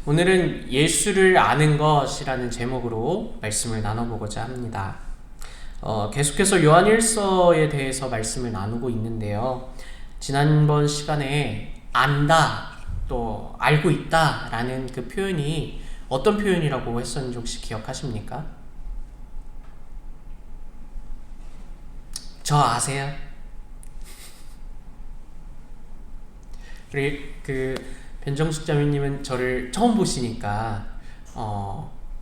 오늘은 예수를 아는 것이라는 제목으로 말씀을 나눠보고자 합니다. 계속해서 요한일서에 대해서 말씀을 나누고 있는데요. 지난번 시간에 안다, 또 알고 있다 라는 그 표현이 어떤 표현이라고 했었는지 혹시 기억하십니까? 저 아세요? 우리 변정숙 자매님은 저를 처음 보시니까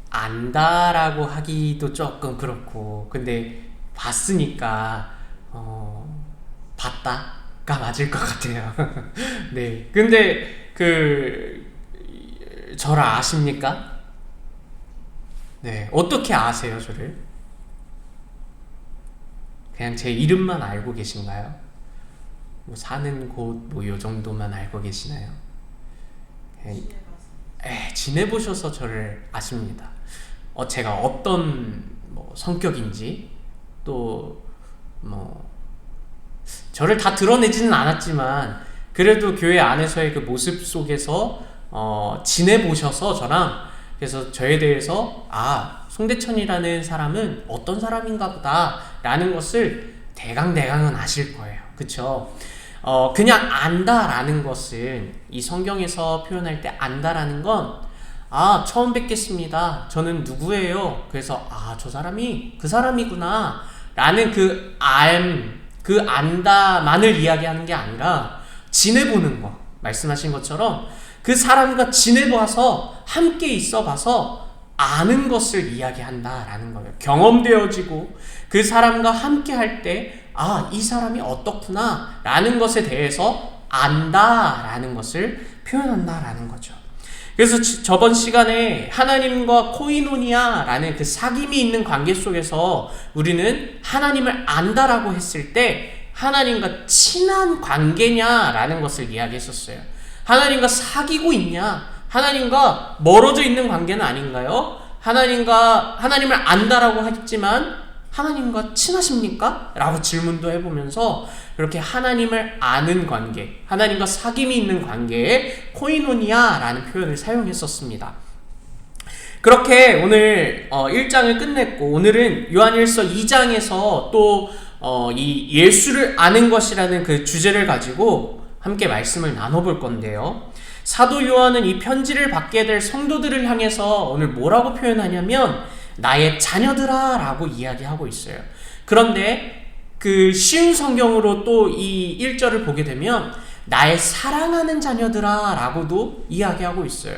안다라고 하기도 조금 그렇고, 근데 봤으니까 봤다가 맞을 것 같아요. 네, 근데 저를 아십니까? 네, 어떻게 아세요, 저를? 그냥 제 이름만 알고 계신가요? 뭐 사는 곳 뭐 요 정도만 알고 계시나요? 지내보셔서 저를 아십니다. 제가 어떤 성격인지, 또 저를 다 드러내지는 않았지만 그래도 교회 안에서의 그 모습 속에서 지내보셔서 저랑, 그래서 저에 대해서 송대천이라는 사람은 어떤 사람인가 보다 라는 것을 대강은 아실 거예요. 그쵸? 그냥 안다라는 것은, 이 성경에서 표현할 때 안다라는 건, 처음 뵙겠습니다, 저는 누구예요, 그래서 저 사람이 그 사람이구나 라는 그 안다만을 이야기하는 게 아니라 지내보는 거, 말씀하신 것처럼 그 사람과 지내봐서 함께 있어봐서 아는 것을 이야기한다라는 거예요. 경험되어지고 그 사람과 함께 할 때 이 사람이 어떻구나 라는 것에 대해서 안다라는 것을 표현한다라는 거죠. 그래서 저번 시간에 하나님과 코이노니아라는 그 사귐이 있는 관계 속에서 우리는 하나님을 안다라고 했을 때 하나님과 친한 관계냐라는 것을 이야기했었어요. 하나님과 사귀고 있냐? 하나님과 멀어져 있는 관계는 아닌가요? 하나님을 안다라고 했지만 하나님과 친하십니까? 라고 질문도 해보면서 그렇게 하나님을 아는 관계, 하나님과 사귐이 있는 관계에 코이노니아라는 표현을 사용했었습니다. 그렇게 오늘 1장을 끝냈고, 오늘은 요한일서 2장에서 또 이 예수를 아는 것이라는 그 주제를 가지고 함께 말씀을 나눠볼 건데요. 사도 요한은 이 편지를 받게 될 성도들을 향해서 오늘 뭐라고 표현하냐면 나의 자녀들아 라고 이야기하고 있어요. 그런데 그 쉬운 성경으로 또 이 1절을 보게 되면 나의 사랑하는 자녀들아 라고도 이야기하고 있어요.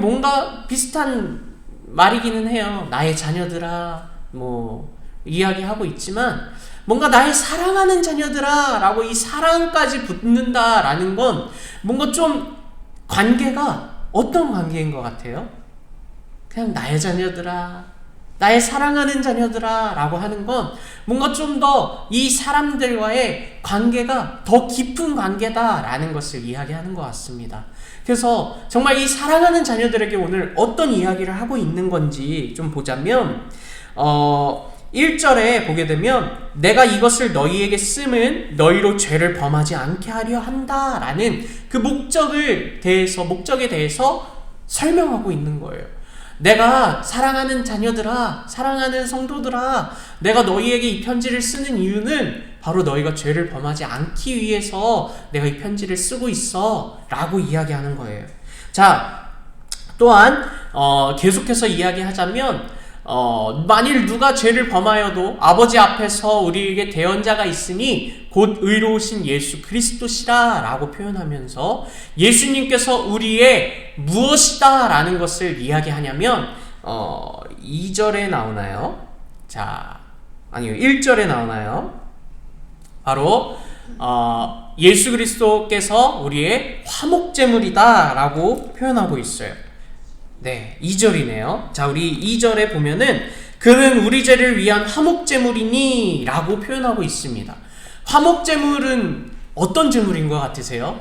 뭔가 비슷한 말이기는 해요. 나의 자녀들아 이야기하고 있지만 뭔가 나의 사랑하는 자녀들아 라고 이 사랑까지 붙는다 라는 건 뭔가 좀 관계가 어떤 관계인 것 같아요? 그냥 나의 자녀들아, 나의 사랑하는 자녀들아 라고 하는 건 뭔가 좀 더 이 사람들과의 관계가 더 깊은 관계다 라는 것을 이야기하는 것 같습니다. 그래서 정말 이 사랑하는 자녀들에게 오늘 어떤 이야기를 하고 있는 건지 좀 보자면 1절에 보게 되면 내가 이것을 너희에게 쓰면 너희로 죄를 범하지 않게 하려 한다 라는 그 목적에 대해서 설명하고 있는 거예요. 내가 사랑하는 자녀들아, 사랑하는 성도들아, 내가 너희에게 이 편지를 쓰는 이유는 바로 너희가 죄를 범하지 않기 위해서 내가 이 편지를 쓰고 있어 라고 이야기하는 거예요. 자, 또한 계속해서 이야기하자면 만일 누가 죄를 범하여도 아버지 앞에서 우리에게 대언자가 있으니 곧 의로우신 예수 그리스도시라 라고 표현하면서 예수님께서 우리의 무엇이다 라는 것을 이야기하냐면 2절에 나오나요? 아니요, 1절에 나오나요? 바로 예수 그리스도께서 우리의 화목제물이다 라고 표현하고 있어요. 네, 2절이네요. 자, 우리 2절에 보면은 그는 우리 죄를 위한 화목제물이니 라고 표현하고 있습니다. 화목제물은 어떤 제물인 것 같으세요?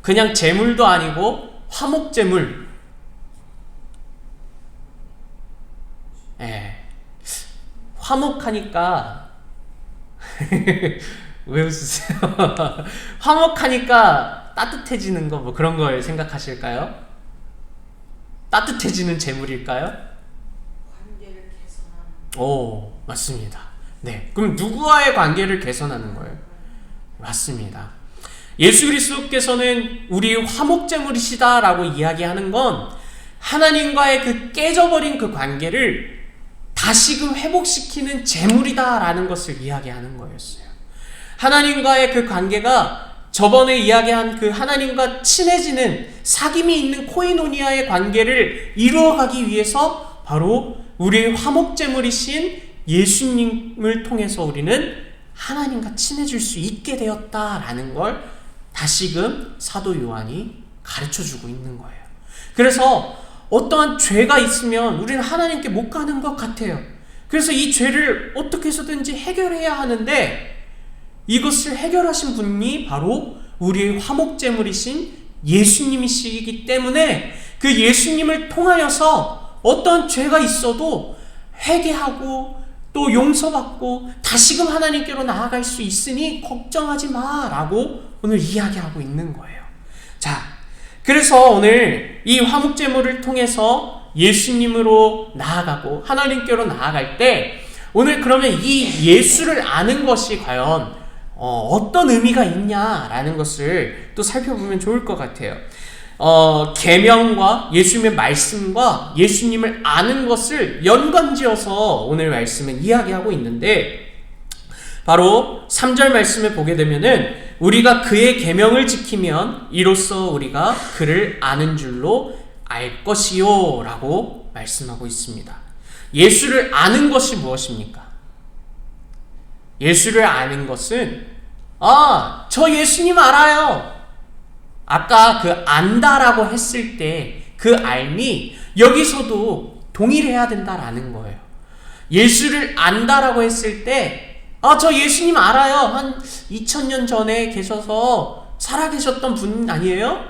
그냥 제물도 아니고 화목제물. 네. 화목하니까 왜 웃으세요? 화목하니까 따뜻해지는 거 그런 걸 생각하실까요? 따뜻해지는 재물일까요? 관계를 개선하는. 오, 맞습니다. 네, 그럼 누구와의 관계를 개선하는 거예요? 맞습니다. 예수 그리스도께서는 우리 화목제물이시다라고 이야기하는 건 하나님과의 그 깨져버린 그 관계를 다시금 회복시키는 제물이다라는 것을 이야기하는 거였어요. 하나님과의 그 관계가 저번에 이야기한 그 하나님과 친해지는 사귐이 있는 코이노니아의 관계를 이루어가기 위해서 바로 우리의 화목제물이신 예수님을 통해서 우리는 하나님과 친해질 수 있게 되었다라는 걸 다시금 사도 요한이 가르쳐주고 있는 거예요. 그래서 어떠한 죄가 있으면 우리는 하나님께 못 가는 것 같아요. 그래서 이 죄를 어떻게 해서든지 해결해야 하는데 이것을 해결하신 분이 바로 우리의 화목제물이신 예수님이시기 때문에 그 예수님을 통하여서 어떤 죄가 있어도 회개하고 또 용서받고 다시금 하나님께로 나아갈 수 있으니 걱정하지 마라고 오늘 이야기하고 있는 거예요. 자, 그래서 오늘 이 화목제물을 통해서 예수님으로 나아가고 하나님께로 나아갈 때 오늘 그러면 이 예수를 아는 것이 과연 어떤 의미가 있냐라는 것을 또 살펴보면 좋을 것 같아요. 계명과 예수님의 말씀과 예수님을 아는 것을 연관지어서 오늘 말씀은 이야기하고 있는데 바로 3절 말씀을 보게 되면은 우리가 그의 계명을 지키면 이로써 우리가 그를 아는 줄로 알 것이요 라고 말씀하고 있습니다. 예수를 아는 것이 무엇입니까? 예수를 아는 것은 저 예수님 알아요. 아까 그 안다라고 했을 때 그 알미 여기서도 동일해야 된다라는 거예요. 예수를 안다라고 했을 때 저 예수님 알아요. 한 2000년 전에 계셔서 살아계셨던 분 아니에요?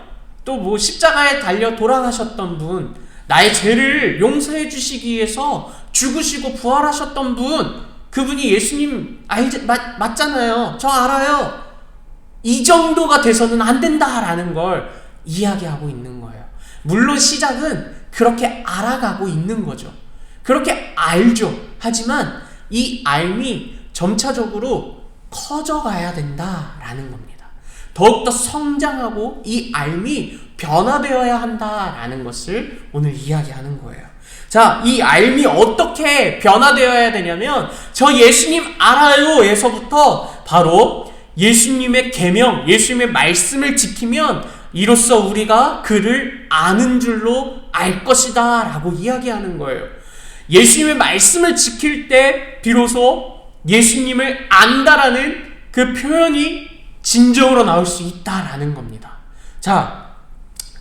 또 뭐 십자가에 달려 돌아가셨던 분, 나의 죄를 용서해 주시기 위해서 죽으시고 부활하셨던 분, 그분이 예수님 맞잖아요. 저 알아요. 이 정도가 돼서는 안 된다라는 걸 이야기하고 있는 거예요. 물론 시작은 그렇게 알아가고 있는 거죠. 그렇게 알죠. 하지만 이 알미 점차적으로 커져가야 된다라는 겁니다. 더욱더 성장하고 이 알미 변화되어야 한다라는 것을 오늘 이야기하는 거예요. 자, 이 알미 어떻게 변화되어야 되냐면 저 예수님 알아요 에서부터 바로 예수님의 계명, 예수님의 말씀을 지키면 이로써 우리가 그를 아는 줄로 알 것이다 라고 이야기하는 거예요. 예수님의 말씀을 지킬 때 비로소 예수님을 안다라는 그 표현이 진정으로 나올 수 있다라는 겁니다. 자,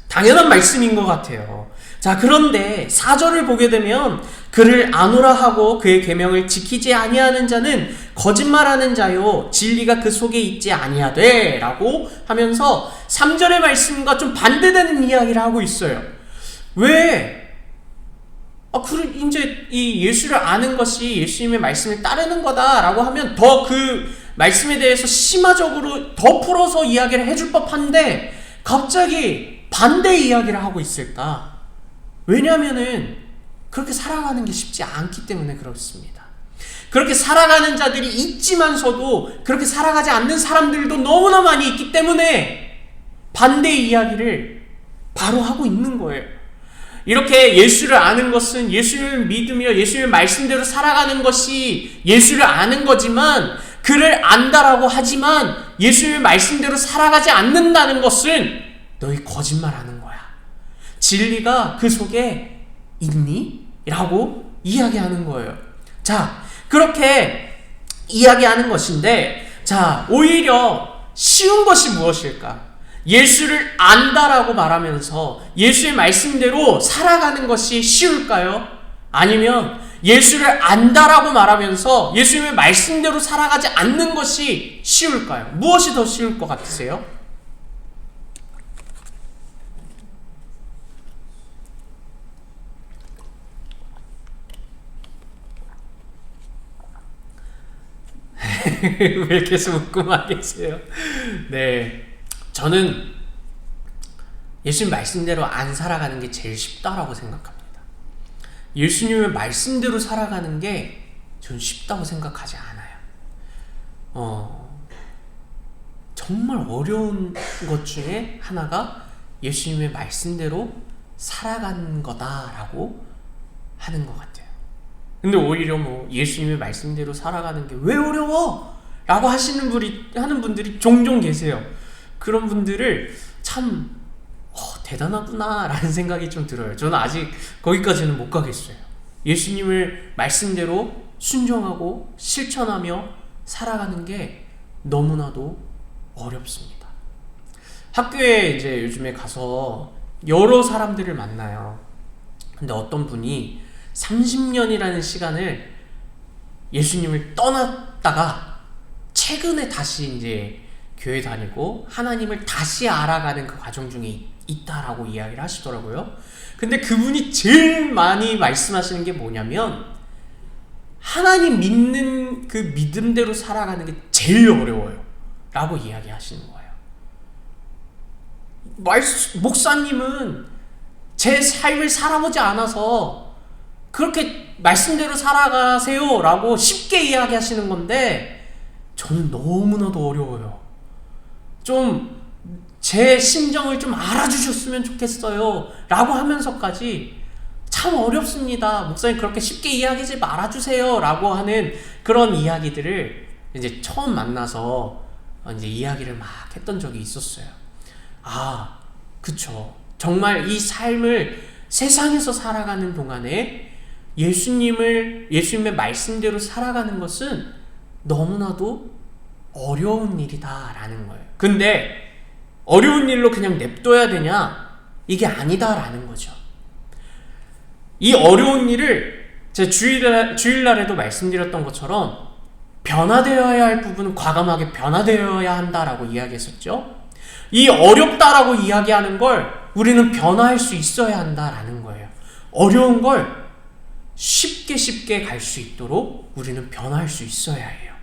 당연한 말씀인 것 같아요. 자, 그런데 4절을 보게 되면 그를 아노라 하고 그의 계명을 지키지 아니하는 자는 거짓말하는 자요 진리가 그 속에 있지 아니하되 라고 하면서 3절의 말씀과 좀 반대되는 이야기를 하고 있어요. 왜? 이제 이 예수를 아는 것이 예수님의 말씀을 따르는 거다라고 하면 더 그 말씀에 대해서 심화적으로 더 풀어서 이야기를 해줄 법한데 갑자기 반대 이야기를 하고 있을까? 왜냐하면은 그렇게 살아가는 게 쉽지 않기 때문에 그렇습니다. 그렇게 살아가는 자들이 있지만서도 그렇게 살아가지 않는 사람들도 너무나 많이 있기 때문에 반대 이야기를 바로 하고 있는 거예요. 이렇게 예수를 아는 것은 예수를 믿으며 예수의 말씀대로 살아가는 것이 예수를 아는 거지만 그를 안다라고 하지만 예수의 말씀대로 살아가지 않는다는 것은 너희 거짓말하는 거야. 진리가 그 속에 있니? 라고 이야기하는 거예요. 자, 그렇게 이야기하는 것인데 자, 오히려 쉬운 것이 무엇일까? 예수를 안다라고 말하면서 예수의 말씀대로 살아가는 것이 쉬울까요? 아니면 예수를 안다라고 말하면서 예수님의 말씀대로 살아가지 않는 것이 쉬울까요? 무엇이 더 쉬울 것 같으세요? 왜 계속 웃고만 계세요? 네, 저는 예수님 말씀대로 안 살아가는 게 제일 쉽다라고 생각합니다. 예수님의 말씀대로 살아가는 게 전 쉽다고 생각하지 않아요. 정말 어려운 것 중에 하나가 예수님의 말씀대로 살아가는 거다라고 하는 것 같아요. 근데 오히려 예수님의 말씀대로 살아가는 게 왜 어려워? 라고 하는 분들이 종종 계세요. 그런 분들을 참 대단하구나 라는 생각이 좀 들어요. 저는 아직 거기까지는 못 가겠어요. 예수님을 말씀대로 순종하고 실천하며 살아가는 게 너무나도 어렵습니다. 학교에 이제 요즘에 가서 여러 사람들을 만나요. 근데 어떤 분이 30년이라는 시간을 예수님을 떠났다가 최근에 다시 이제 교회 다니고 하나님을 다시 알아가는 그 과정 중에 있다라고 이야기를 하시더라고요. 근데 그분이 제일 많이 말씀하시는 게 뭐냐면 하나님 믿는 그 믿음대로 살아가는 게 제일 어려워요 라고 이야기하시는 거예요. 목사님은 제 삶을 살아보지 않아서 그렇게 말씀대로 살아가세요 라고 쉽게 이야기하시는 건데 저는 너무나도 어려워요. 좀 제 심정을 좀 알아주셨으면 좋겠어요 라고 하면서까지 참 어렵습니다. 목사님 그렇게 쉽게 이야기하지 말아주세요 라고 하는 그런 이야기들을 이제 처음 만나서 이제 이야기를 막 했던 적이 있었어요. 그쵸. 정말 이 삶을 세상에서 살아가는 동안에 예수님의 말씀대로 살아가는 것은 너무나도 어려운 일이다라는 거예요. 근데 어려운 일로 그냥 냅둬야 되냐? 이게 아니다라는 거죠. 이 어려운 일을 제가 주일날에도 말씀드렸던 것처럼 변화되어야 할 부분은 과감하게 변화되어야 한다라고 이야기했었죠. 이 어렵다라고 이야기하는 걸 우리는 변화할 수 있어야 한다라는 거예요. 어려운 걸 쉽게 갈 수 있도록 우리는 변화할 수 있어야 해요.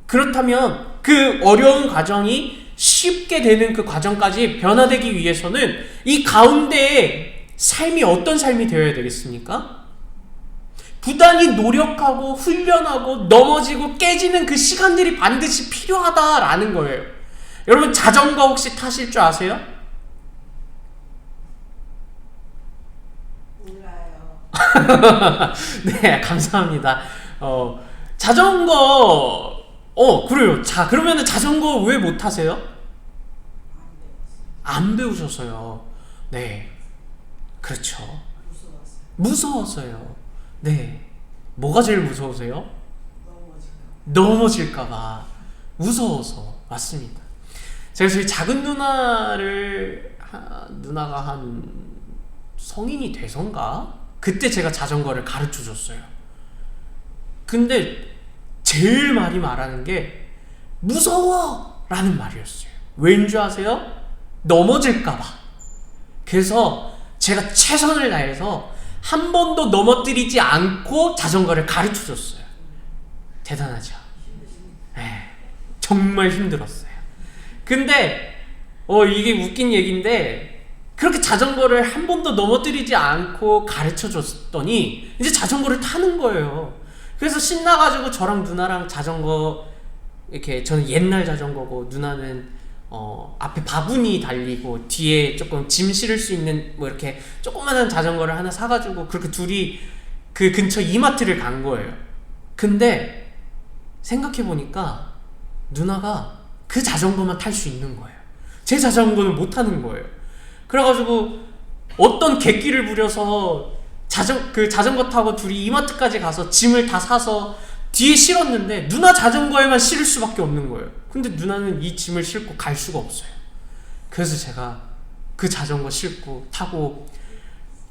그렇다면 그 어려운 과정이 쉽게 되는 그 과정까지 변화되기 위해서는 이 가운데에 삶이 어떤 삶이 되어야 되겠습니까? 부단히 노력하고 훈련하고 넘어지고 깨지는 그 시간들이 반드시 필요하다라는 거예요. 여러분 자전거 혹시 타실 줄 아세요? 몰라요. 네, 감사합니다. 자전거 그래요. 자, 그러면은 자전거 왜 못 타세요? 안 배우셔서요. 네. 그렇죠. 무서워서요. 네. 뭐가 제일 무서우세요? 넘어질까봐. 무서워서. 맞습니다. 제가 저희 작은 누나가 한 성인이 돼서인가? 그때 제가 자전거를 가르쳐 줬어요. 근데 제일 많이 말하는 게 무서워! 라는 말이었어요. 왠 줄 아세요? 넘어질까봐. 그래서 제가 최선을 다해서 한 번도 넘어뜨리지 않고 자전거를 가르쳐 줬어요. 대단하죠? 네, 정말 힘들었어요. 근데 이게 웃긴 얘기인데 그렇게 자전거를 한 번도 넘어뜨리지 않고 가르쳐 줬더니 이제 자전거를 타는 거예요. 그래서 신나가지고 저랑 누나랑 자전거 이렇게 저는 옛날 자전거고 누나는 앞에 바구니 달리고 뒤에 조금 짐 실을 수 있는 뭐 이렇게 조그만한 자전거를 하나 사가지고 그렇게 둘이 그 근처 이마트를 간 거예요. 근데 생각해보니까 누나가 그 자전거만 탈 수 있는 거예요. 제 자전거는 못 타는 거예요. 그래가지고 어떤 객기를 부려서 그 자전거 타고 둘이 이마트까지 가서 짐을 다 사서 뒤에 실었는데 누나 자전거에만 실을 수밖에 없는 거예요. 근데 누나는 이 짐을 싣고 갈 수가 없어요. 그래서 제가 그 자전거 싣고 타고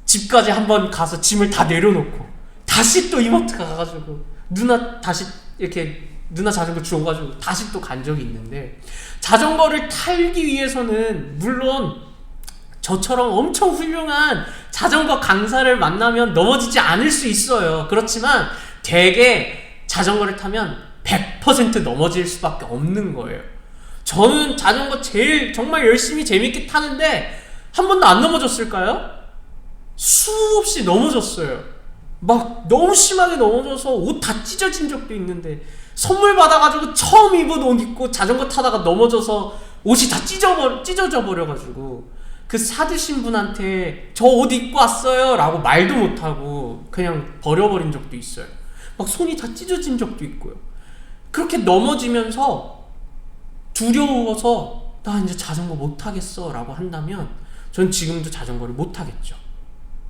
집까지 한번 가서 짐을 다 내려놓고 다시 또 이마트 가가지고 누나 자전거 주워가지고 다시 또 간 적이 있는데 자전거를 타기 위해서는 물론 저처럼 엄청 훌륭한 자전거 강사를 만나면 넘어지지 않을 수 있어요. 그렇지만 되게 자전거를 타면 100% 넘어질 수밖에 없는 거예요. 저는 자전거 정말 열심히 재밌게 타는데 한 번도 안 넘어졌을까요? 수없이 넘어졌어요. 막 너무 심하게 넘어져서 옷 다 찢어진 적도 있는데, 선물 받아가지고 처음 입은 옷 입고 자전거 타다가 넘어져서 옷이 다 찢어져 버려가지고 그 사드신 분한테 저 옷 입고 왔어요 라고 말도 못하고 그냥 버려버린 적도 있어요. 막 손이 다 찢어진 적도 있고요. 그렇게 넘어지면서 두려워서 나 이제 자전거 못 타겠어 라고 한다면 전 지금도 자전거를 못 타겠죠.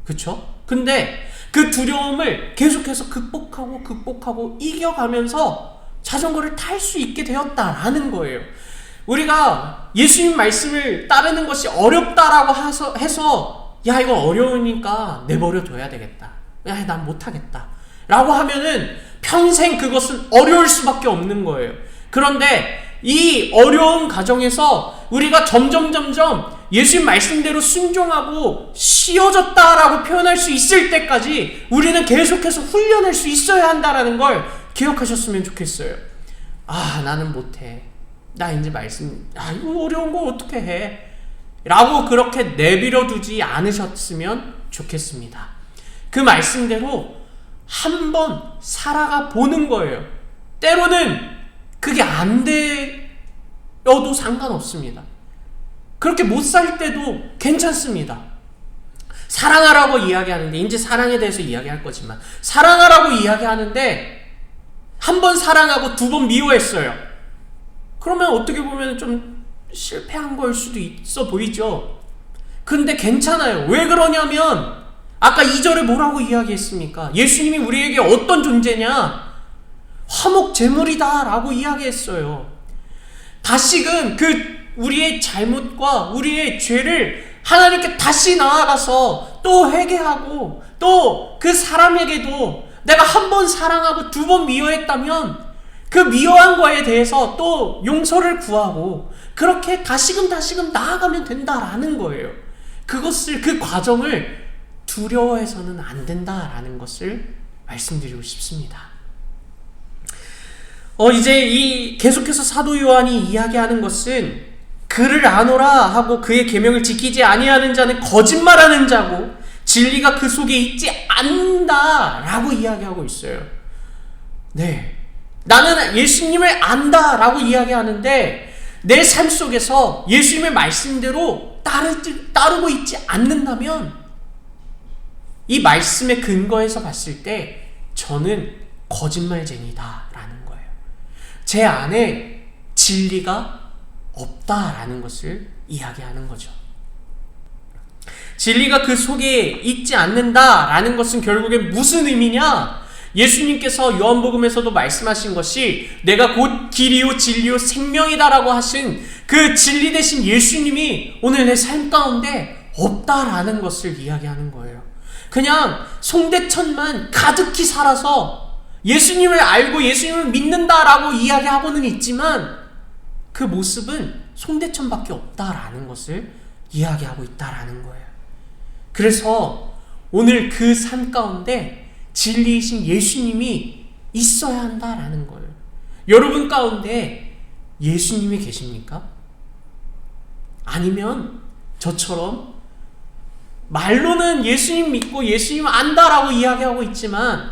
그쵸? 근데 그 두려움을 계속해서 극복하고 이겨가면서 자전거를 탈 수 있게 되었다라는 거예요. 우리가 예수님 말씀을 따르는 것이 어렵다라고 해서 야 이거 어려우니까 내버려둬야 되겠다, 야 난 못하겠다 라고 하면은 평생 그것은 어려울 수밖에 없는 거예요. 그런데 이 어려운 과정에서 우리가 점점 예수님 말씀대로 순종하고 쉬어졌다라고 표현할 수 있을 때까지 우리는 계속해서 훈련할 수 있어야 한다라는 걸 기억하셨으면 좋겠어요. 아 나는 못해, 나 이제 이거 어려운 거 어떻게 해 라고 그렇게 내버려 두지 않으셨으면 좋겠습니다. 그 말씀대로 한번 살아가 보는 거예요. 때로는 그게 안 되어도 상관없습니다. 그렇게 못 살 때도 괜찮습니다. 사랑하라고 이야기하는데, 이제 사랑에 대해서 이야기할 거지만, 사랑하라고 이야기하는데 한 번 사랑하고 두 번 미워했어요. 그러면 어떻게 보면 좀 실패한 걸 수도 있어 보이죠. 근데 괜찮아요. 왜 그러냐면 아까 2절에 뭐라고 이야기했습니까? 예수님이 우리에게 어떤 존재냐? 화목제물이다 라고 이야기했어요. 다시금 우리의 잘못과 우리의 죄를 하나님께 다시 나아가서 또 회개하고, 또 그 사람에게도 내가 한 번 사랑하고 두 번 미워했다면 그 미워한 거에 대해서 또 용서를 구하고 그렇게 다시금 나아가면 된다라는 거예요. 그 과정을 두려워해서는 안 된다라는 것을 말씀드리고 싶습니다. 이제 계속해서 사도 요한이 이야기하는 것은 그를 아노라 하고 그의 계명을 지키지 아니하는 자는 거짓말하는 자고 진리가 그 속에 있지 않는다 라고 이야기하고 있어요. 네, 나는 예수님을 안다 라고 이야기하는데 내 삶 속에서 예수님의 말씀대로 따르고 있지 않는다면 이 말씀의 근거에서 봤을 때 저는 거짓말쟁이다 라는 거예요. 제 안에 진리가 없다라는 것을 이야기하는 거죠. 진리가 그 속에 있지 않는다라는 것은 결국엔 무슨 의미냐? 예수님께서 요한복음에서도 말씀하신 것이 내가 곧 길이요 진리요 생명이다라고 하신 그 진리 되신 예수님이 오늘 내 삶 가운데 없다라는 것을 이야기하는 거예요. 그냥 송대천만 가득히 살아서 예수님을 알고 예수님을 믿는다라고 이야기하고는 있지만 그 모습은 송대천밖에 없다라는 것을 이야기하고 있다라는 거예요. 그래서 오늘 그 삶 가운데 진리이신 예수님이 있어야 한다라는 거예요. 여러분 가운데 예수님이 계십니까? 아니면 저처럼 말로는 예수님 믿고 예수님 안다라고 이야기하고 있지만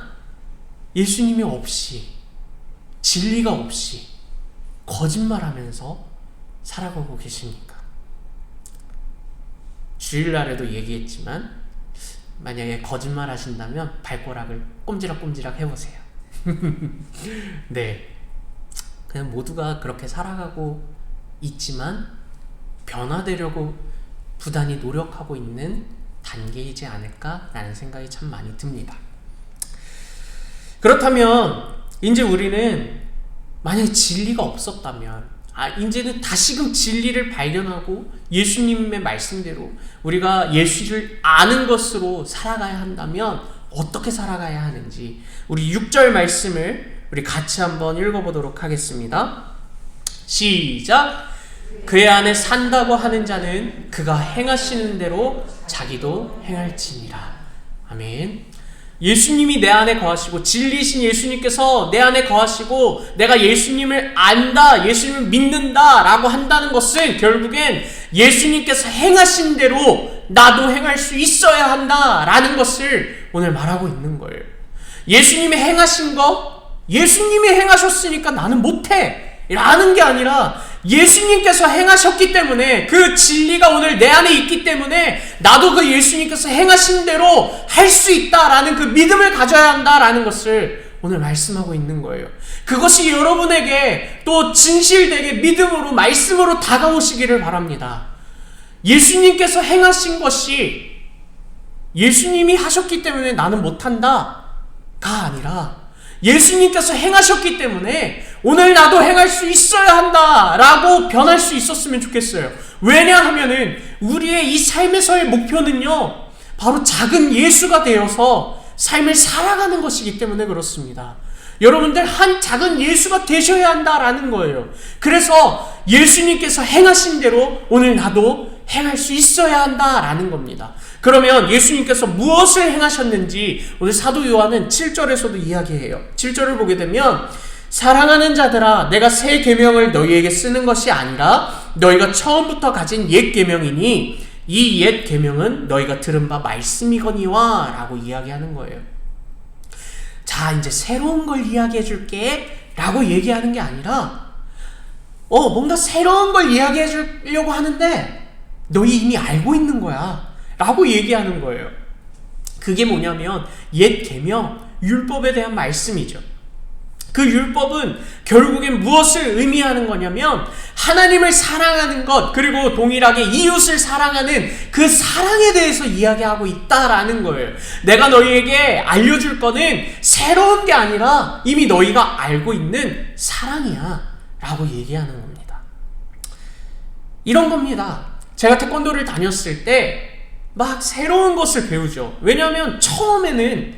예수님이 없이, 진리가 없이 거짓말하면서 살아가고 계십니까? 주일날에도 얘기했지만 만약에 거짓말 하신다면 발가락을 꼼지락꼼지락 해보세요. 네, 그냥 모두가 그렇게 살아가고 있지만 변화되려고 부단히 노력하고 있는 단계이지 않을까라는 생각이 참 많이 듭니다. 그렇다면 이제 우리는 만약에 진리가 없었다면 이제는 다시금 진리를 발견하고 예수님의 말씀대로 우리가 예수를 아는 것으로 살아가야 한다면 어떻게 살아가야 하는지 우리 6절 말씀을 우리 같이 한번 읽어보도록 하겠습니다. 시작! 그의 안에 산다고 하는 자는 그가 행하시는 대로 자기도 행할지니라. 아멘. 예수님이 내 안에 거하시고 진리이신 예수님께서 내 안에 거하시고 내가 예수님을 안다, 예수님을 믿는다 라고 한다는 것은 결국엔 예수님께서 행하신 대로 나도 행할 수 있어야 한다 라는 것을 오늘 말하고 있는 거예요. 예수님이 행하신 거, 예수님이 행하셨으니까 나는 못해 라는 게 아니라 예수님께서 행하셨기 때문에, 그 진리가 오늘 내 안에 있기 때문에 나도 그 예수님께서 행하신 대로 할 수 있다라는 그 믿음을 가져야 한다라는 것을 오늘 말씀하고 있는 거예요. 그것이 여러분에게 또 진실되게 믿음으로, 말씀으로 다가오시기를 바랍니다. 예수님께서 행하신 것이 예수님이 하셨기 때문에 나는 못한다가 아니라 예수님께서 행하셨기 때문에 오늘 나도 행할 수 있어야 한다라고 변할 수 있었으면 좋겠어요. 왜냐하면은 우리의 이 삶에서의 목표는요, 바로 작은 예수가 되어서 삶을 살아가는 것이기 때문에 그렇습니다. 여러분들 한 작은 예수가 되셔야 한다라는 거예요. 그래서 예수님께서 행하신 대로 오늘 나도 행할 수 있어야 한다라는 겁니다. 그러면 예수님께서 무엇을 행하셨는지 오늘 사도 요한은 7절에서도 이야기해요. 7절을 보게 되면, 사랑하는 자들아, 내가 새 계명을 너희에게 쓰는 것이 아니라 너희가 처음부터 가진 옛 계명이니 이 옛 계명은 너희가 들은 바 말씀이거니와 라고 이야기하는 거예요. 자, 이제 새로운 걸 이야기해 줄게 라고 얘기하는 게 아니라 뭔가 새로운 걸 이야기해 주려고 하는데 너희 이미 알고 있는 거야 라고 얘기하는 거예요. 그게 뭐냐면 옛 계명, 율법에 대한 말씀이죠. 그 율법은 결국엔 무엇을 의미하는 거냐면 하나님을 사랑하는 것, 그리고 동일하게 이웃을 사랑하는 그 사랑에 대해서 이야기하고 있다라는 거예요. 내가 너희에게 알려줄 거는 새로운 게 아니라 이미 너희가 알고 있는 사랑이야 라고 얘기하는 겁니다. 이런 겁니다. 제가 태권도를 다녔을 때 막 새로운 것을 배우죠. 왜냐하면 처음에는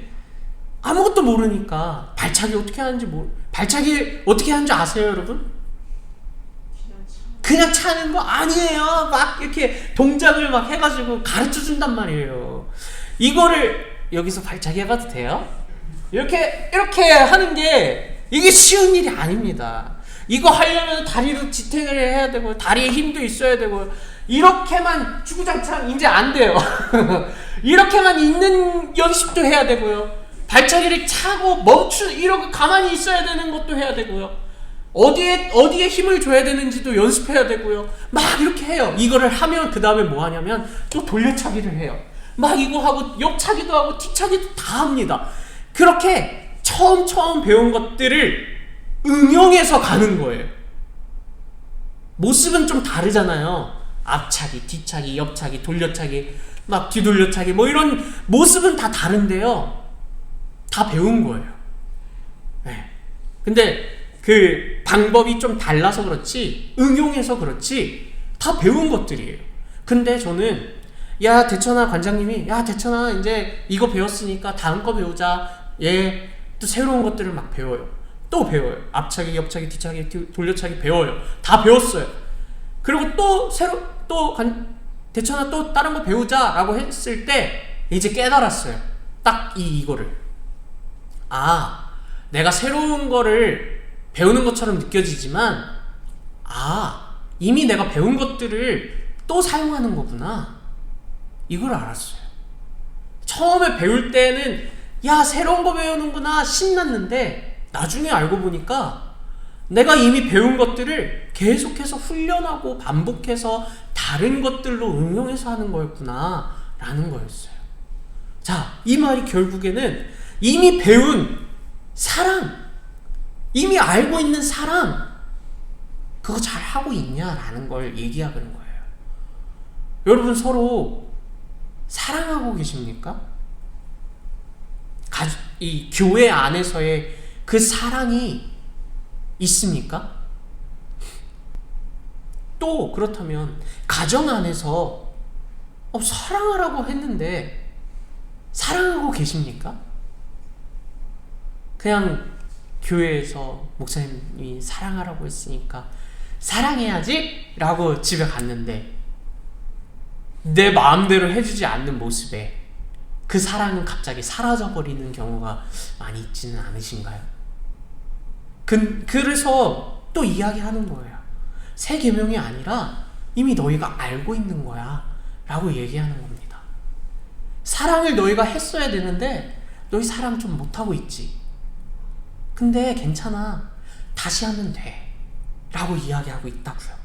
아무것도 모르니까 발차기 어떻게 하는지 발차기 어떻게 하는지 아세요, 여러분? 그냥 차는 거 아니에요. 막 이렇게 동작을 막 해가지고 가르쳐 준단 말이에요. 이거를 여기서 발차기 해봐도 돼요? 이렇게 하는 게 이게 쉬운 일이 아닙니다. 이거 하려면 다리로 지탱을 해야 되고 다리에 힘도 있어야 되고, 이렇게만 주구장창 이제 안 돼요. 이렇게만 있는 연습도 해야 되고요. 발차기를 차고 이러고 가만히 있어야 되는 것도 해야 되고요. 어디에 힘을 줘야 되는지도 연습해야 되고요. 막 이렇게 해요. 이거를 하면 그 다음에 뭐 하냐면 또 돌려차기를 해요. 막 이거 하고 옆차기도 하고 뒤차기도 다 합니다. 그렇게 처음 배운 것들을 응용해서 가는 거예요. 모습은 좀 다르잖아요. 앞차기, 뒤차기, 옆차기, 돌려차기, 막 뒤돌려차기, 뭐 이런 모습은 다 다른데요. 다 배운 거예요. 네. 근데 그 방법이 좀 달라서 그렇지, 응용해서 그렇지, 다 배운 것들이에요. 근데 저는, 야, 대천아 관장님이, 야, 대천아, 이제 이거 배웠으니까 다음 거 배우자. 또 새로운 것들을 막 배워요. 또 배워요. 앞차기, 옆차기, 뒤차기, 돌려차기 배워요. 다 배웠어요. 그리고 또 대천아 또 다른 거 배우자라고 했을 때 이제 깨달았어요. 딱 이거를. 내가 새로운 거를 배우는 것처럼 느껴지지만 이미 내가 배운 것들을 또 사용하는 거구나. 이걸 알았어요. 처음에 배울 때는 새로운 거 배우는구나 신났는데, 나중에 알고 보니까 내가 이미 배운 것들을 계속해서 훈련하고 반복해서 다른 것들로 응용해서 하는 거였구나 라는 거였어요. 자, 이 말이 결국에는 이미 배운 사랑, 이미 알고 있는 사랑, 그거 잘 하고 있냐라는 걸 얘기하는 거예요. 여러분 서로 사랑하고 계십니까? 이 교회 안에서의 그 사랑이 있습니까? 또 그렇다면 가정 안에서 사랑하라고 했는데 사랑하고 계십니까? 그냥 교회에서 목사님이 사랑하라고 했으니까 사랑해야지 라고 집에 갔는데 내 마음대로 해주지 않는 모습에 그 사랑은 갑자기 사라져버리는 경우가 많이 있지는 않으신가요? 그래서 또 이야기하는 거예요. 새 계명이 아니라 이미 너희가 알고 있는 거야 라고 얘기하는 겁니다. 사랑을 너희가 했어야 되는데 너희 사랑 좀 못하고 있지. 근데 괜찮아. 다시 하면 돼 라고 이야기하고 있다고요.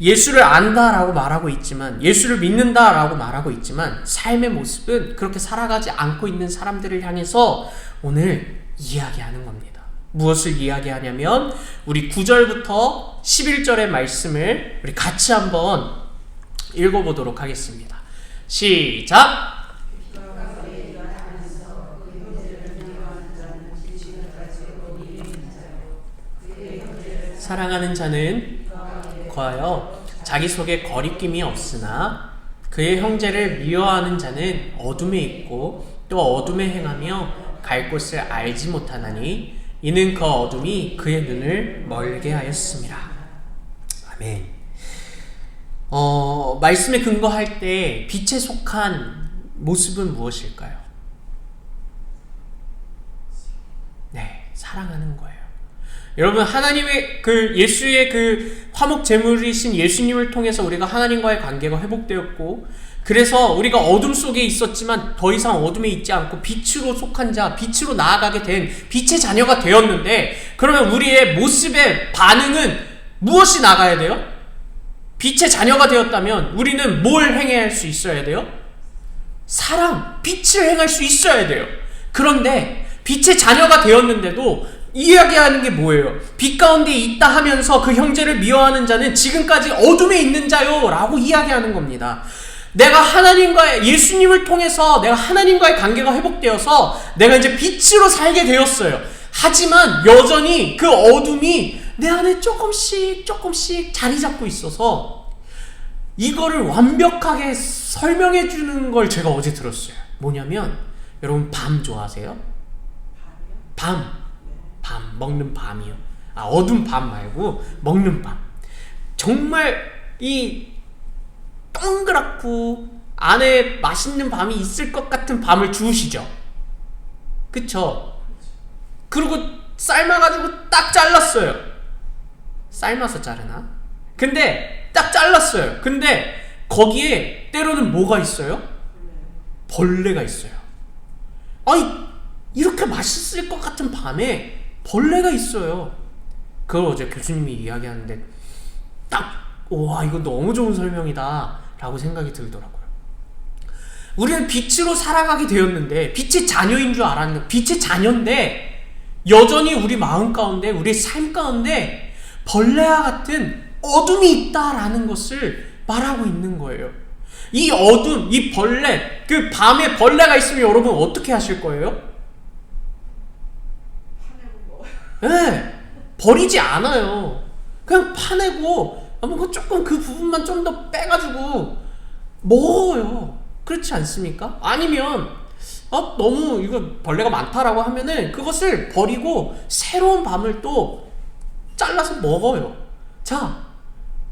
예수를 안다라고 말하고 있지만, 예수를 믿는다라고 말하고 있지만 삶의 모습은 그렇게 살아가지 않고 있는 사람들을 향해서 오늘 이야기하는 겁니다. 무엇을 이야기하냐면 우리 9절부터 11절의 말씀을 우리 같이 한번 읽어보도록 하겠습니다. 시작! 사랑하는 자는 거하여 자기 속에 거리낌이 없으나 그의 형제를 미워하는 자는 어둠에 있고 또 어둠에 행하며 갈 곳을 알지 못하나니 이는 그 어둠이 그의 눈을 멀게 하였습니다. 아멘. 말씀에 근거할 때 빛에 속한 모습은 무엇일까요? 네, 사랑하는 거예요. 여러분, 하나님의 예수의 화목 제물이신 예수님을 통해서 우리가 하나님과의 관계가 회복되었고, 그래서 우리가 어둠 속에 있었지만 더 이상 어둠에 있지 않고 빛으로 속한 자, 빛으로 나아가게 된 빛의 자녀가 되었는데, 그러면 우리의 모습의 반응은 무엇이 나가야 돼요? 빛의 자녀가 되었다면 우리는 뭘 행해야 할 수 있어야 돼요? 사랑, 빛을 행할 수 있어야 돼요. 그런데 빛의 자녀가 되었는데도 이야기하는 게 뭐예요? 빛 가운데 있다 하면서 그 형제를 미워하는 자는 지금까지 어둠에 있는 자요 라고 이야기하는 겁니다. 내가 예수님을 통해서 내가 하나님과의 관계가 회복되어서 내가 이제 빛으로 살게 되었어요. 하지만 여전히 그 어둠이 내 안에 조금씩 자리 잡고 있어서 이거를 완벽하게 설명해 주는 걸 제가 어제 들었어요. 뭐냐면, 여러분 밤 좋아하세요? 밤 먹는 밤이요. 어두운 밤 말고 먹는 밤. 정말 이 동그랗고 안에 맛있는 밤이 있을 것 같은 밤을 주우시죠. 그쵸? 그리고 삶아가지고 딱 잘랐어요. 삶아서 자르나? 근데 딱 잘랐어요. 근데 거기에 때로는 뭐가 있어요? 벌레가 있어요. 아니, 이렇게 맛있을 것 같은 밤에 벌레가 있어요. 그걸 어제 교수님이 이야기하는데 와, 이거 너무 좋은 설명이다 라고 생각이 들더라고요. 우리는 빛으로 살아가게 되었는데, 빛의 자녀인 줄 알았는데, 빛의 자녀인데 여전히 우리 마음 가운데, 우리 삶 가운데 벌레와 같은 어둠이 있다라는 것을 말하고 있는 거예요. 이 어둠, 이 벌레, 그 밤에 벌레가 있으면 여러분 어떻게 하실 거예요? 네, 버리지 않아요. 그냥 파내고 조금 그 부분만 좀 더 빼가지고 먹어요. 그렇지 않습니까? 아니면 너무 이거 벌레가 많다라고 하면은 그것을 버리고 새로운 밤을 또 잘라서 먹어요. 자,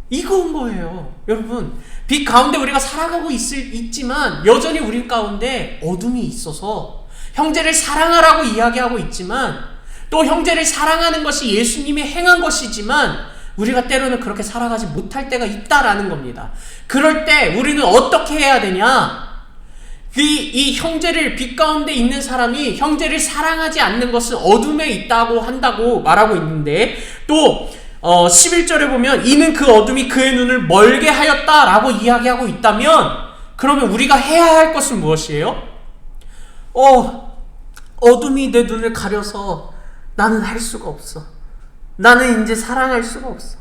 이건 거예요. 여러분, 빛 가운데 우리가 살아가고 있지만 여전히 우리 가운데 어둠이 있어서 형제를 사랑하라고 이야기하고 있지만, 또 형제를 사랑하는 것이 예수님이 행한 것이지만 우리가 때로는 그렇게 살아가지 못할 때가 있다라는 겁니다. 그럴 때 우리는 어떻게 해야 되냐? 이 형제를, 빛 가운데 있는 사람이 형제를 사랑하지 않는 것은 어둠에 있다고 한다고 말하고 있는데, 또 11절에 보면 이는 그 어둠이 그의 눈을 멀게 하였다라고 이야기하고 있다면, 그러면 우리가 해야 할 것은 무엇이에요? 어둠이 내 눈을 가려서 나는 할 수가 없어. 나는 이제 사랑할 수가 없어.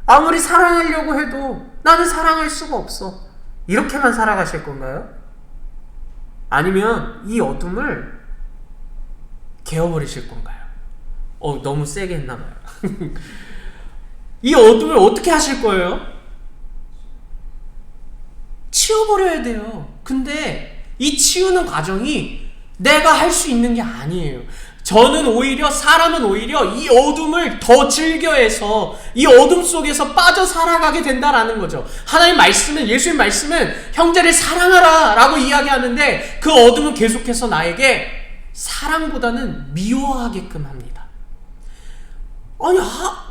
아무리 사랑하려고 해도 나는 사랑할 수가 없어. 이렇게만 살아가실 건가요? 아니면 이 어둠을 개어버리실 건가요? 너무 세게 했나봐요. 이 어둠을 어떻게 하실 거예요? 치워버려야 돼요. 근데 이 치우는 과정이 내가 할 수 있는 게 아니에요. 사람은 오히려 이 어둠을 더 즐겨해서 이 어둠 속에서 빠져 살아가게 된다라는 거죠. 예수님 말씀은 형제를 사랑하라 라고 이야기하는데 그 어둠은 계속해서 나에게 사랑보다는 미워하게끔 합니다. 아니,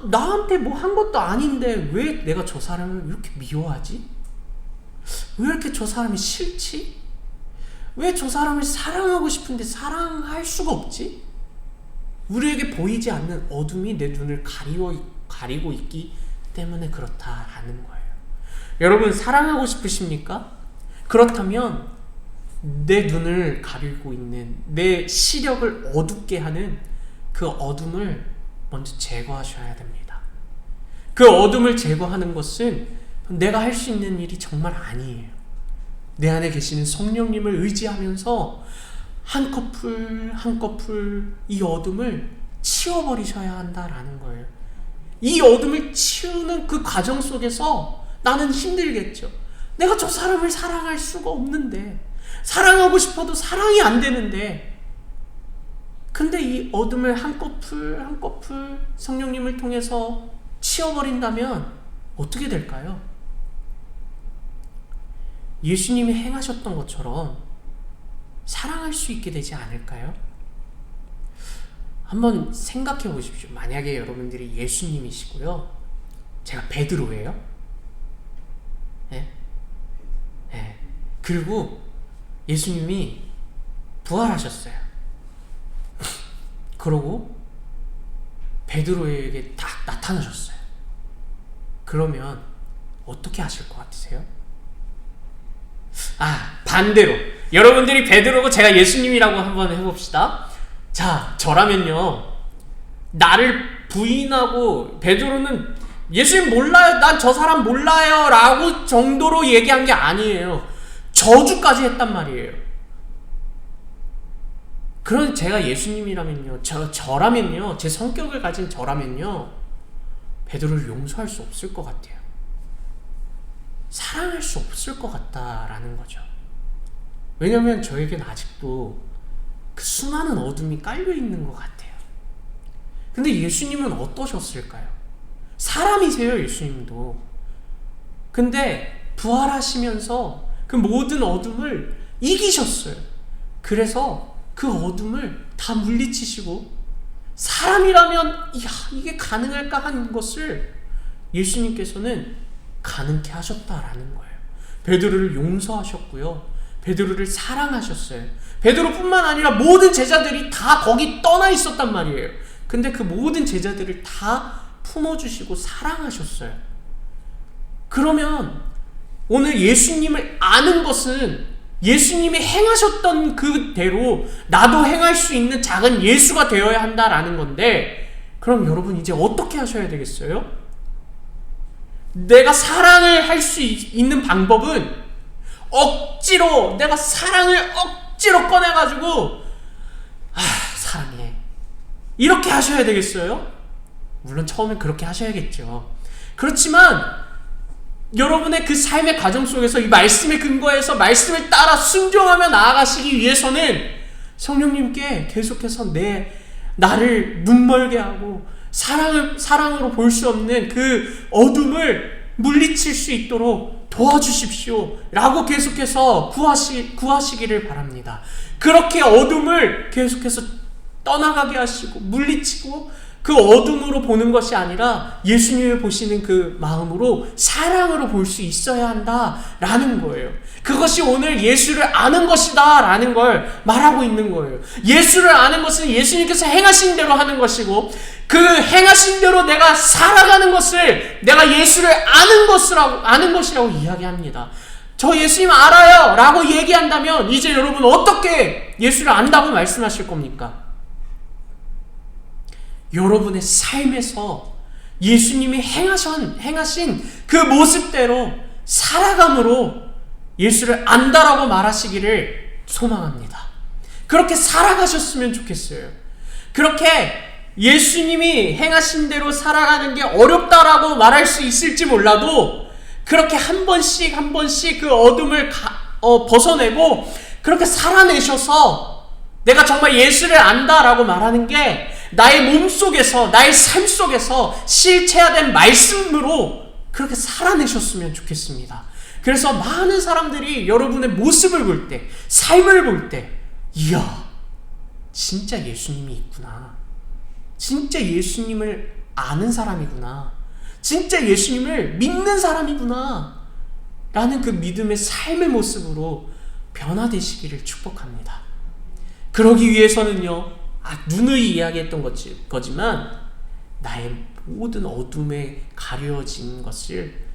나한테 뭐 한 것도 아닌데 왜 내가 저 사람을 이렇게 미워하지? 왜 이렇게 저 사람이 싫지? 왜 저 사람을 사랑하고 싶은데 사랑할 수가 없지? 우리에게 보이지 않는 어둠이 내 눈을 가리고 있기 때문에 그렇다라는 거예요. 여러분, 사랑하고 싶으십니까? 그렇다면 내 눈을 가리고 있는, 내 시력을 어둡게 하는 그 어둠을 먼저 제거하셔야 됩니다. 그 어둠을 제거하는 것은 내가 할 수 있는 일이 정말 아니에요. 내 안에 계시는 성령님을 의지하면서 한 커플 한 커플 이 어둠을 치워버리셔야 한다라는 거예요. 이 어둠을 치우는 그 과정 속에서 나는 힘들겠죠. 내가 저 사람을 사랑할 수가 없는데, 사랑하고 싶어도 사랑이 안 되는데, 근데 이 어둠을 한 커플 한 커플 성령님을 통해서 치워버린다면 어떻게 될까요? 예수님이 행하셨던 것처럼 사랑할 수 있게 되지 않을까요? 한번 생각해 보십시오. 만약에 여러분들이 예수님이시고요, 제가 베드로예요. 네? 네. 그리고 예수님이 부활하셨어요. 그러고 베드로에게 딱 나타나셨어요. 그러면 어떻게 하실 것 같으세요? 반대로 여러분들이 베드로고 제가 예수님이라고 한번 해봅시다. 자, 저라면요, 나를 부인하고, 베드로는 예수님 몰라요, 난 저 사람 몰라요 라고 정도로 얘기한 게 아니에요. 저주까지 했단 말이에요. 그런 제가 예수님이라면요, 저라면요, 제 성격을 가진 저라면요, 베드로를 용서할 수 없을 것 같아요. 사랑할 수 없을 것 같다라는 거죠. 왜냐면 저에겐 아직도 그 수많은 어둠이 깔려있는 것 같아요. 근데 예수님은 어떠셨을까요? 사람이세요, 예수님도. 근데 부활하시면서 그 모든 어둠을 이기셨어요. 그래서 그 어둠을 다 물리치시고, 사람이라면 이게 가능할까 하는 것을 예수님께서는 가능케 하셨다라는 거예요. 베드로를 용서하셨고요, 베드로를 사랑하셨어요. 베드로뿐만 아니라 모든 제자들이 다 거기 떠나 있었단 말이에요. 근데 그 모든 제자들을 다 품어주시고 사랑하셨어요. 그러면 오늘 예수님을 아는 것은 예수님이 행하셨던 그대로 나도 행할 수 있는 작은 예수가 되어야 한다라는 건데, 그럼 여러분 이제 어떻게 하셔야 되겠어요? 내가 사랑을 할 수 있는 방법은 내가 사랑을 억지로 꺼내가지고 사랑해 이렇게 하셔야 되겠어요? 물론 처음엔 그렇게 하셔야겠죠. 그렇지만 여러분의 그 삶의 과정 속에서 이 말씀에 근거해서 말씀을 따라 순종하며 나아가시기 위해서는 성령님께 계속해서 나를 눈멀게 하고 사랑으로 볼 수 없는 그 어둠을 물리칠 수 있도록 도와주십시오 라고 계속해서 구하시기를 바랍니다. 그렇게 어둠을 계속해서 떠나가게 하시고 물리치고, 그 어둠으로 보는 것이 아니라 예수님을 보시는 그 마음으로, 사랑으로 볼 수 있어야 한다라는 거예요. 그것이 오늘 예수를 아는 것이다 라는 걸 말하고 있는 거예요. 예수를 아는 것은 예수님께서 행하신 대로 하는 것이고, 그 행하신 대로 내가 살아가는 것을 내가 예수를 아는 것이라고 이야기합니다. 저 예수님 알아요 라고 얘기한다면 이제 여러분 어떻게 예수를 안다고 말씀하실 겁니까? 여러분의 삶에서 예수님이 행하신 그 모습대로 살아감으로 예수를 안다라고 말하시기를 소망합니다. 그렇게 살아가셨으면 좋겠어요. 그렇게 예수님이 행하신 대로 살아가는 게 어렵다라고 말할 수 있을지 몰라도, 그렇게 한 번씩 그 어둠을 벗어내고 그렇게 살아내셔서 내가 정말 예수를 안다라고 말하는 게 나의 몸 속에서, 나의 삶 속에서 실체화된 말씀으로 그렇게 살아내셨으면 좋겠습니다. 그래서 많은 사람들이 여러분의 모습을 볼 때, 삶을 볼 때, 이야, 진짜 예수님이 있구나. 진짜 예수님을 아는 사람이구나. 진짜 예수님을 믿는 사람이구나. 라는 그 믿음의 삶의 모습으로 변화되시기를 축복합니다. 그러기 위해서는요, 누누이 이야기했던 거지만 나의 모든 어둠에 가려진 것을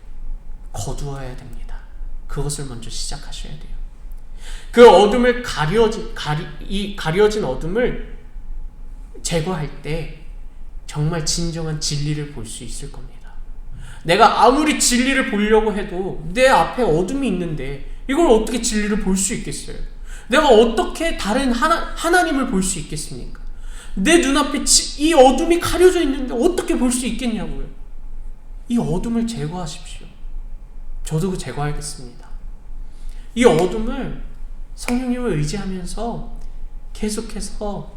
거두어야 됩니다. 그것을 먼저 시작하셔야 돼요. 그 어둠을 가려진 어둠을 제거할 때 정말 진정한 진리를 볼 수 있을 겁니다. 내가 아무리 진리를 보려고 해도 내 앞에 어둠이 있는데 이걸 어떻게 진리를 볼 수 있겠어요? 내가 어떻게 다른 하나님을 볼 수 있겠습니까? 내 눈앞에 이 어둠이 가려져 있는데 어떻게 볼 수 있겠냐고요. 이 어둠을 제거하십시오. 저도 제거하겠습니다. 이 어둠을 성령님을 의지하면서 계속해서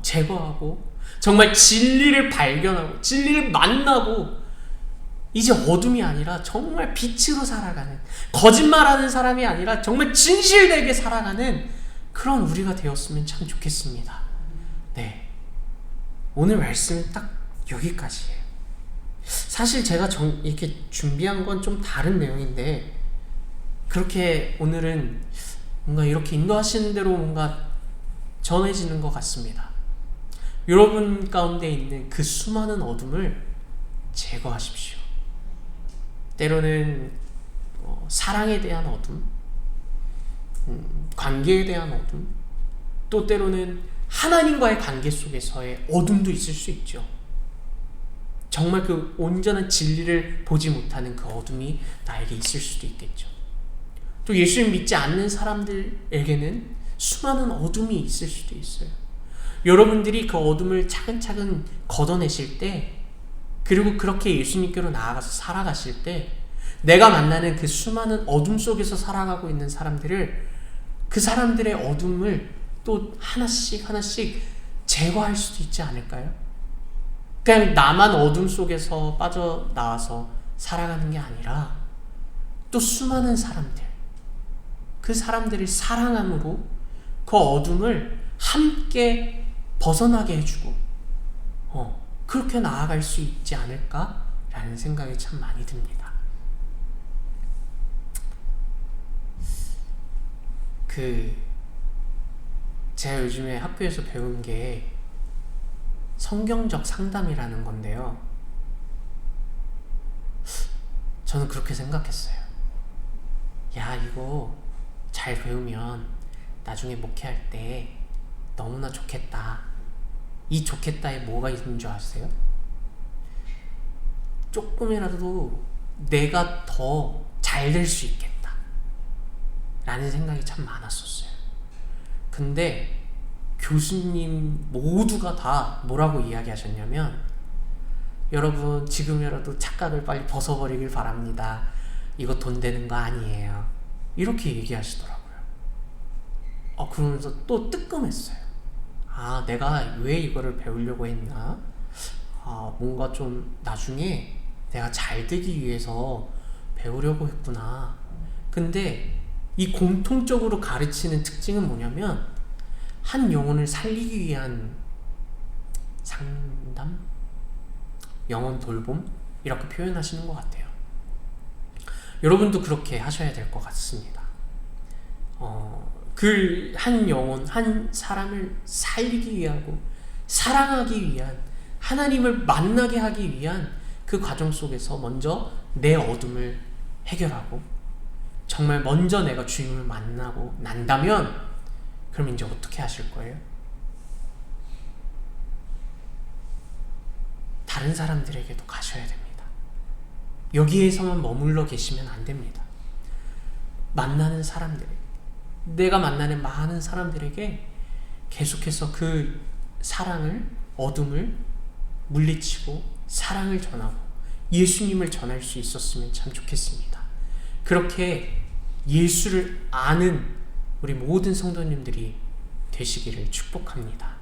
제거하고 정말 진리를 발견하고 진리를 만나고 이제 어둠이 아니라 정말 빛으로 살아가는, 거짓말하는 사람이 아니라 정말 진실되게 살아가는 그런 우리가 되었으면 참 좋겠습니다. 네, 오늘 말씀은 딱 여기까지예요. 사실 제가 이렇게 준비한 건 좀 다른 내용인데 그렇게 오늘은 뭔가 이렇게 인도하시는 대로 뭔가 전해지는 것 같습니다. 여러분 가운데 있는 그 수많은 어둠을 제거하십시오. 때로는 사랑에 대한 어둠, 관계에 대한 어둠, 또 때로는 하나님과의 관계 속에서의 어둠도 있을 수 있죠. 정말 그 온전한 진리를 보지 못하는 그 어둠이 나에게 있을 수도 있겠죠. 또 예수님 믿지 않는 사람들에게는 수많은 어둠이 있을 수도 있어요. 여러분들이 그 어둠을 차근차근 걷어내실 때, 그리고 그렇게 예수님께로 나아가서 살아가실 때 내가 만나는 그 수많은 어둠 속에서 살아가고 있는 사람들을, 그 사람들의 어둠을 또 하나씩 제거할 수도 있지 않을까요? 그냥 나만 어둠 속에서 빠져나와서 살아가는 게 아니라 또 수많은 사람들, 그 사람들을 사랑함으로 그 어둠을 함께 벗어나게 해주고 그렇게 나아갈 수 있지 않을까라는 생각이 참 많이 듭니다. 제가 요즘에 학교에서 배운 게 성경적 상담이라는 건데요. 저는 그렇게 생각했어요. 야, 이거 잘 배우면 나중에 목회할 때 너무나 좋겠다. 이 좋겠다에 뭐가 있는 줄 아세요? 조금이라도 내가 더 잘 될 수 있겠다 라는 생각이 참 많았었어요. 근데 교수님 모두가 다 뭐라고 이야기하셨냐면, 여러분 지금이라도 착각을 빨리 벗어버리길 바랍니다. 이거 돈 되는 거 아니에요. 이렇게 얘기하시더라고요. 그러면서 또 뜨끔했어요. 내가 왜 이거를 배우려고 했나? 뭔가 좀 나중에 내가 잘 되기 위해서 배우려고 했구나. 근데 이 공통적으로 가르치는 특징은 뭐냐면, 한 영혼을 살리기 위한 상담? 영혼 돌봄? 이렇게 표현하시는 것 같아요. 여러분도 그렇게 하셔야 될 것 같습니다. 그 한 영혼, 한 사람을 살리기 위하고 사랑하기 위한, 하나님을 만나게 하기 위한 그 과정 속에서 먼저 내 어둠을 해결하고 정말 먼저 내가 주님을 만나고 난다면, 그럼 이제 어떻게 하실 거예요? 다른 사람들에게도 가셔야 됩니다. 여기에서만 머물러 계시면 안 됩니다. 만나는 사람들에게, 내가 만나는 많은 사람들에게 계속해서 그 사랑을, 어둠을 물리치고 사랑을 전하고 예수님을 전할 수 있었으면 참 좋겠습니다. 그렇게 예수를 아는 우리 모든 성도님들이 되시기를 축복합니다.